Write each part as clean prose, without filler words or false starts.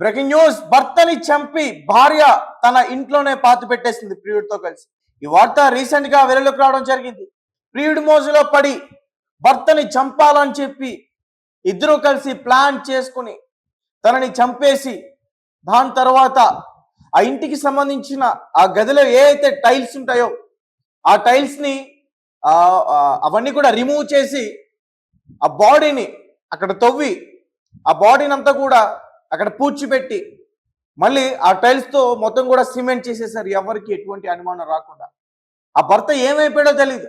Breaking news, భర్తని చంపి భార్య తన ఇంట్లోనే పాతి పెట్టేసింది ప్రియుడితో కలిసి. ఈ వార్త రీసెంట్ గా వెలుగులోకి రావడం జరిగింది. ప్రియుడి మోజులో పడి భర్తని చంపాలని చెప్పి ఇద్దరు కలిసి ప్లాన్ చేసుకుని తనని చంపేసి దాని తర్వాత ఆ ఇంటికి సంబంధించిన ఆ గదిలో ఏ అయితే టైల్స్ ఉంటాయో ఆ టైల్స్ ని అవన్నీ కూడా రిమూవ్ చేసి ఆ బాడీని అక్కడ తవ్వి ఆ బాడీని అంతా కూడా అక్కడ పూడ్చిపెట్టి మళ్ళీ ఆ టైల్స్తో మొత్తం కూడా సిమెంట్ చేసేసారు, ఎవరికి ఎటువంటి అనుమానం రాకుండా. ఆ భర్త ఏమైపోయాడో తెలియదు,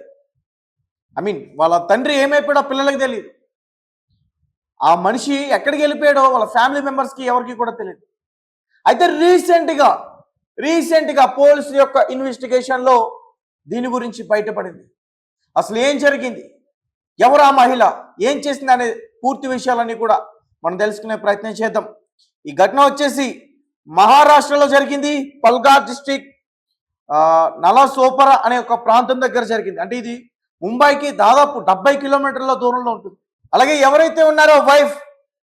వాళ్ళ తండ్రి ఏమైపోయాడో పిల్లలకి తెలియదు, ఆ మనిషి ఎక్కడికి వెళ్ళిపోయాడో వాళ్ళ ఫ్యామిలీ మెంబర్స్కి ఎవరికి కూడా తెలియదు. అయితే రీసెంట్గా పోలీసుల యొక్క ఇన్వెస్టిగేషన్లో దీని గురించి బయటపడింది. అసలు ఏం జరిగింది, ఎవరు ఆ మహిళ, ఏం చేసింది అనే పూర్తి విషయాలన్నీ కూడా మనం తెలుసుకునే ప్రయత్నం చేద్దాం. ఈ ఘటన వచ్చేసి మహారాష్ట్రలో జరిగింది. పల్ఘర్ డిస్ట్రిక్ట్ నలసోపరా అనే ఒక ప్రాంతం దగ్గర జరిగింది. అంటే ఇది ముంబైకి దాదాపు 70 కిలోమీటర్ల దూరంలో ఉంటుంది. అలాగే ఎవరైతే ఉన్నారో వైఫ్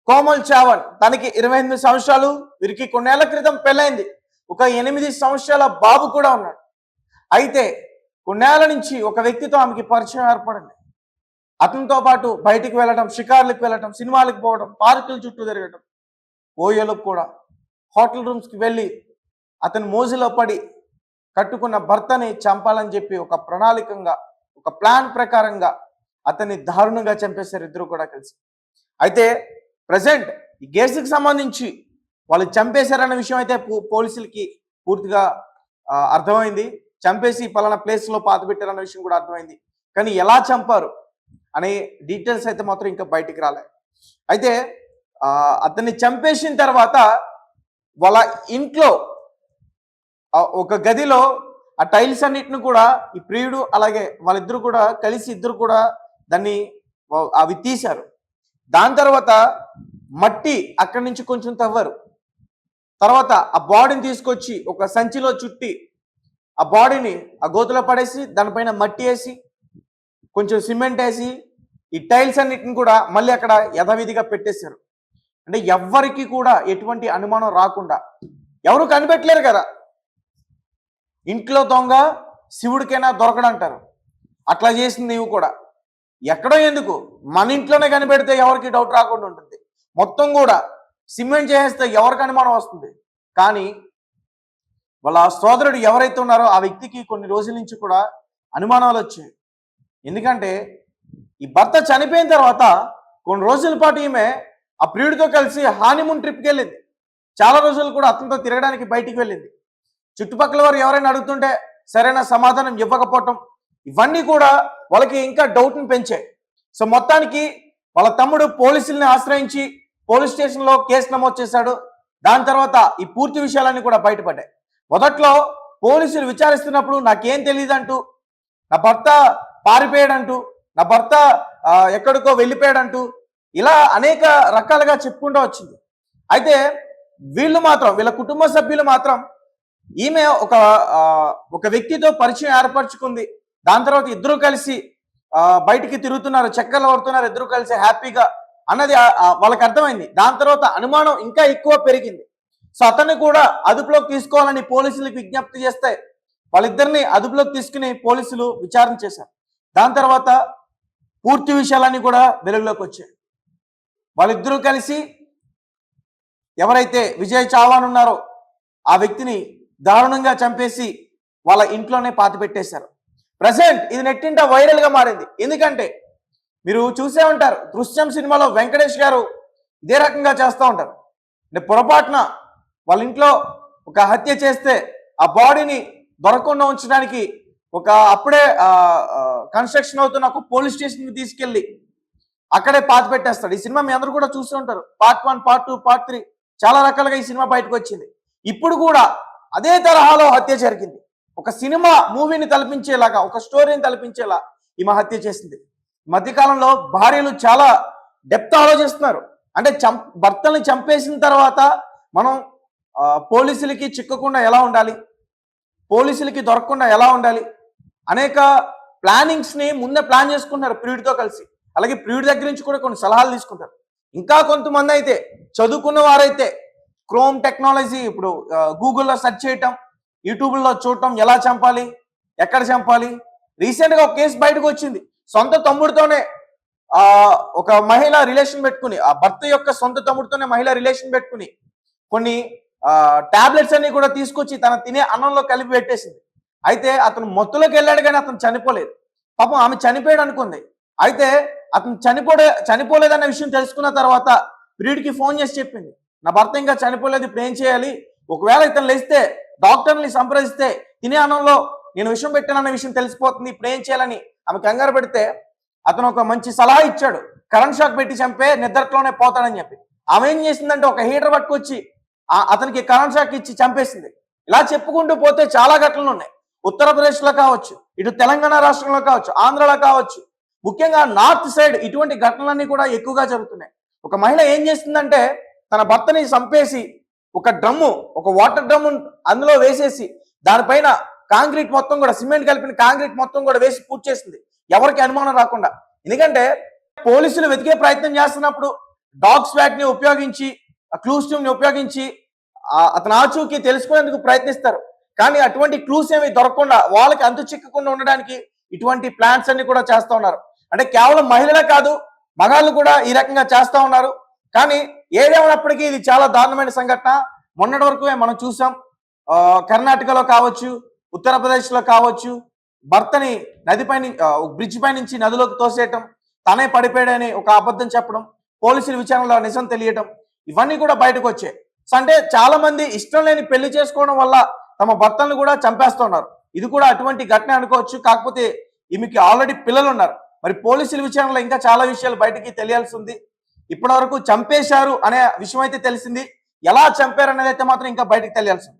కోమల్ చావల్, తనకి 28 సంవత్సరాలు, వీరికి కొన్నేళ్ల క్రితం పెళ్ళైంది. ఒక 8 సంవత్సరాల బాబు కూడా ఉన్నాడు. అయితే కొన్నేళ్ల నుంచి ఒక వ్యక్తితో ఆమెకి పరిచయం ఏర్పడింది. అతనితో పాటు బయటికి వెళ్ళడం, షికార్లకు వెళ్ళడం, సినిమాలకు పోవడం, పార్కుల చుట్టూ తిరగడం, ఓయోలకు కూడా హోటల్ రూమ్స్కి వెళ్ళి అతని మోజులో పడి కట్టుకున్న భర్తని చంపాలని చెప్పి ఒక ప్రణాళికంగా, ఒక ప్లాన్ ప్రకారంగా అతన్ని దారుణంగా చంపేశారు ఇద్దరు కూడా కలిసి. అయితే ప్రజెంట్ ఈ కేసుకి సంబంధించి వాళ్ళు చంపేశారన్న విషయం అయితే పోలీసులకి పూర్తిగా అర్థమైంది. చంపేసి పలానా ప్లేస్లో పాత పెట్టారన్న విషయం కూడా అర్థమైంది. కానీ ఎలా చంపారు అనే డీటెయిల్స్ అయితే మాత్రం ఇంకా బయటికి రాలేదు. అయితే అతన్ని చంపేసిన తర్వాత వాళ్ళ ఇంట్లో ఒక గదిలో ఆ టైల్స్ అన్నిటిని కూడా ఈ ప్రియుడు అలాగే వాళ్ళిద్దరు కూడా కలిసి ఇద్దరు కూడా దాన్ని అవి తీశారు. దాని తర్వాత మట్టి అక్కడి నుంచి కొంచెం తవ్వారు. తర్వాత ఆ బాడీని తీసుకొచ్చి ఒక సంచిలో చుట్టి ఆ బాడీని ఆ గోతులో పడేసి దానిపైన మట్టి వేసి కొంచెం సిమెంట్ వేసి ఈ టైల్స్ అన్నిటిని కూడా మళ్ళీ అక్కడ యథావిధిగా పెట్టేశారు. అంటే ఎవ్వరికి కూడా ఎటువంటి అనుమానం రాకుండా, ఎవరు కనిపెట్టలేరు కదా, ఇంట్లో దొంగ శివుడికైనా దొరకడంటారు, అట్లా చేసింది నీవు కూడా. ఎక్కడో ఎందుకు, మన ఇంట్లోనే కనిపెడితే ఎవరికి డౌట్ రాకుండా ఉంటుంది. మొత్తం కూడా సిమెంట్ చేసేస్తే ఎవరికి అనుమానం వస్తుంది. కానీ వాళ్ళ సోదరుడు ఎవరైతే ఉన్నారో ఆ వ్యక్తికి కొన్ని రోజుల నుంచి కూడా అనుమానాలు వచ్చాయి. ఎందుకంటే ఈ భర్త చనిపోయిన తర్వాత కొన్ని రోజుల పాటు ఈమె ఆ ప్రియుడితో కలిసి హానీమూన్ ట్రిప్కి వెళ్ళింది. చాలా రోజులు కూడా అతనితో తిరగడానికి బయటికి వెళ్ళింది. చుట్టుపక్కల వారు ఎవరైనా అడుగుతుంటే సరైన సమాధానం ఇవ్వకపోవటం, ఇవన్నీ కూడా వాళ్ళకి ఇంకా డౌట్ని పెంచాయి. సో మొత్తానికి వాళ్ళ తమ్ముడు పోలీసుల్ని ఆశ్రయించి పోలీస్ స్టేషన్లో కేసు నమోదు చేశాడు. దాని తర్వాత ఈ పూర్తి విషయాలన్నీ కూడా బయటపడ్డాయి. మొదట్లో పోలీసులు విచారిస్తున్నప్పుడు నాకేం తెలియదంటూ, నా భర్త పారిపోయాడంటూ, నా భర్త ఎక్కడికో వెళ్ళిపోయాడంటూ ఇలా అనేక రకాలుగా చెప్పుకుంటూ వచ్చింది. అయితే వీళ్ళ కుటుంబ సభ్యులు మాత్రం ఈమె ఒక వ్యక్తితో పరిచయం ఏర్పరచుకుంది. దాని తర్వాత ఇద్దరు కలిసి బయటికి తిరుగుతున్నారు, చక్కర్లు పడుతున్నారు, ఇద్దరు కలిసి హ్యాపీగా అన్నది వాళ్ళకి అర్థమైంది. దాని తర్వాత అనుమానం ఇంకా ఎక్కువ పెరిగింది. సో అతన్ని కూడా అదుపులోకి తీసుకోవాలని పోలీసులకు విజ్ఞప్తి చేస్తే వాళ్ళిద్దరిని అదుపులోకి తీసుకుని పోలీసులు విచారణ చేశారు. దాని తర్వాత పూర్తి విషయాలన్నీ కూడా వెలుగులోకి వచ్చాయి. వాళ్ళిద్దరూ కలిసి ఎవరైతే విజయ్ చవాన్ ఉన్నారో ఆ వ్యక్తిని దారుణంగా చంపేసి వాళ్ళ ఇంట్లోనే పాతి పెట్టేశారు. ప్రజెంట్ ఇది నెట్టింట వైరల్గా మారింది. ఎందుకంటే మీరు చూసే ఉంటారు, దృశ్యం సినిమాలో వెంకటేష్ గారు ఇదే రకంగా చేస్తూ ఉంటారు. అంటే పొరపాటున వాళ్ళ ఇంట్లో ఒక హత్య చేస్తే ఆ బాడీని దొరకకుండా ఉంచడానికి అప్పుడే కన్స్ట్రక్షన్ అవుతున్న ఒక పోలీస్ స్టేషన్కి తీసుకెళ్ళి అక్కడే పాతి పెట్టేస్తాడు. ఈ సినిమా మీ అందరూ కూడా చూస్తూ ఉంటారు. పార్ట్ 1, పార్ట్ 2, పార్ట్ 3 చాలా రకాలుగా ఈ సినిమా బయటకు వచ్చింది. ఇప్పుడు కూడా అదే తరహాలో హత్య జరిగింది. ఒక సినిమా మూవీని తలపించేలాగా, ఒక స్టోరీని తలపించేలా ఈమె హత్య చేసింది. మధ్యకాలంలో భార్యలు చాలా డెప్త్ ఆలోచిస్తున్నారు. అంటే భర్తల్ని చంపేసిన తర్వాత మనం పోలీసులకి చిక్కకుండా ఎలా ఉండాలి, పోలీసులకి దొరకకుండా ఎలా ఉండాలి, అనేక ప్లానింగ్స్ని ముందే ప్లాన్ చేసుకుంటున్నారు ప్రియుడితో కలిసి. అలాగే ప్రియుడి దగ్గర నుంచి కూడా కొన్ని సలహాలు తీసుకుంటారు. ఇంకా కొంతమంది అయితే చదువుకున్న వారైతే క్రోమ్ టెక్నాలజీ ఇప్పుడు గూగుల్లో సెర్చ్ చేయటం, యూట్యూబ్లో చూడటం, ఎలా చంపాలి, ఎక్కడ చంపాలి. రీసెంట్ గా ఒక కేసు బయటకు వచ్చింది. సొంత తమ్ముడితోనే ఒక మహిళ రిలేషన్ పెట్టుకుని, ఆ భర్త యొక్క సొంత తమ్ముడితోనే మహిళ రిలేషన్ పెట్టుకుని కొన్ని టాబ్లెట్స్ అన్ని కూడా తీసుకొచ్చి తన తినే అన్నంలో కలిపి పెట్టేసింది. అయితే అతను మత్తులోకి వెళ్ళాడు కానీ అతను చనిపోలేదు. పాపం ఆమె చనిపోయాడు అనుకుంది. అయితే అతను చనిపోలేదన్న విషయం తెలుసుకున్న తర్వాత ప్రియుడికి ఫోన్ చేసి చెప్పింది, నా భర్త ఇంకా చనిపోలేదు, ఇప్పుడు ఏం చేయాలి, ఒకవేళ ఇతను లేస్తే డాక్టర్ని సంప్రదిస్తే తినే అన్నంలో నేను విషయం పెట్టానన్న విషయం తెలిసిపోతుంది, ఇప్పుడు ఏం చేయాలని ఆమె కంగారు పెడితే అతను ఒక మంచి సలహా ఇచ్చాడు, కరెంట్ షాక్ పెట్టి చంపే, నిద్రలోనే పోతాడని చెప్పి. ఆమె ఏం చేసిందంటే ఒక హీటర్ పట్టుకొచ్చి అతనికి కరెంట్ షాక్ ఇచ్చి చంపేసింది. ఇలా చెప్పుకుంటూ పోతే చాలా ఘటనలు ఉన్నాయి. ఉత్తరప్రదేశ్లో కావచ్చు, ఇటు తెలంగాణ రాష్ట్రంలో కావచ్చు, ఆంధ్రలో కావచ్చు, ముఖ్యంగా నార్త్ సైడ్ ఇటువంటి ఘటనలన్నీ కూడా ఎక్కువగా జరుగుతున్నాయి. ఒక మహిళ ఏం చేస్తుందంటే తన భర్తని చంపేసి ఒక డ్రమ్ము, ఒక వాటర్ డ్రమ్ము అందులో వేసేసి దానిపైన కాంక్రీట్ మొత్తం కూడా, సిమెంట్ కలిపిన కాంక్రీట్ మొత్తం కూడా వేసి పూర్తి చేసింది, ఎవరికి అనుమానం రాకుండా. ఎందుకంటే పోలీసులు వెతికే ప్రయత్నం చేస్తున్నప్పుడు డాగ్ స్వాట్ ని ఉపయోగించి, క్లూస్ ని ఉపయోగించి అతను ఆచూకీ తెలుసుకునేందుకు ప్రయత్నిస్తారు. కానీ అటువంటి క్లూస్ ఏమి దొరకకుండా వాళ్ళకి అంతు చిక్కకుండా ఉండడానికి ఇటువంటి ప్లాన్స్ అన్ని కూడా చేస్తూ ఉన్నారు. అంటే కేవలం మహిళలే కాదు, మగాళ్ళు కూడా ఈ రకంగా చేస్తూ ఉన్నారు. కానీ ఏదేమైనప్పటికీ ఇది చాలా దారుణమైన సంఘటన. మొన్నటి వరకు మనం చూసాం, కర్ణాటకలో కావచ్చు, ఉత్తరప్రదేశ్లో కావచ్చు, భర్తని నదిపై బ్రిడ్జ్ పై నుంచి నదిలోకి తోసేయటం, తనే పడిపోయాడని ఒక అబద్ధం చెప్పడం, పోలీసుల విచారణలో నిజం తెలియటం, ఇవన్నీ కూడా బయటకు వచ్చాయి. అంటే చాలా మంది ఇష్టం లేని పెళ్లి చేసుకోవడం వల్ల తమ భర్తలను కూడా చంపేస్తున్నారు. ఇది కూడా అటువంటి ఘటన అనుకోవచ్చు. కాకపోతే ఈమెకి ఆల్రెడీ పిల్లలు ఉన్నారు. మరి పోలీసుల విచారణలో ఇంకా చాలా విషయాలు బయటికి తెలియాల్సి ఉంది. ఇప్పటి వరకు చంపేశారు అనే విషయం అయితే తెలిసింది, ఎలా చంపారు అనేది అయితే మాత్రం ఇంకా బయటకు తెలియాల్సి ఉంది.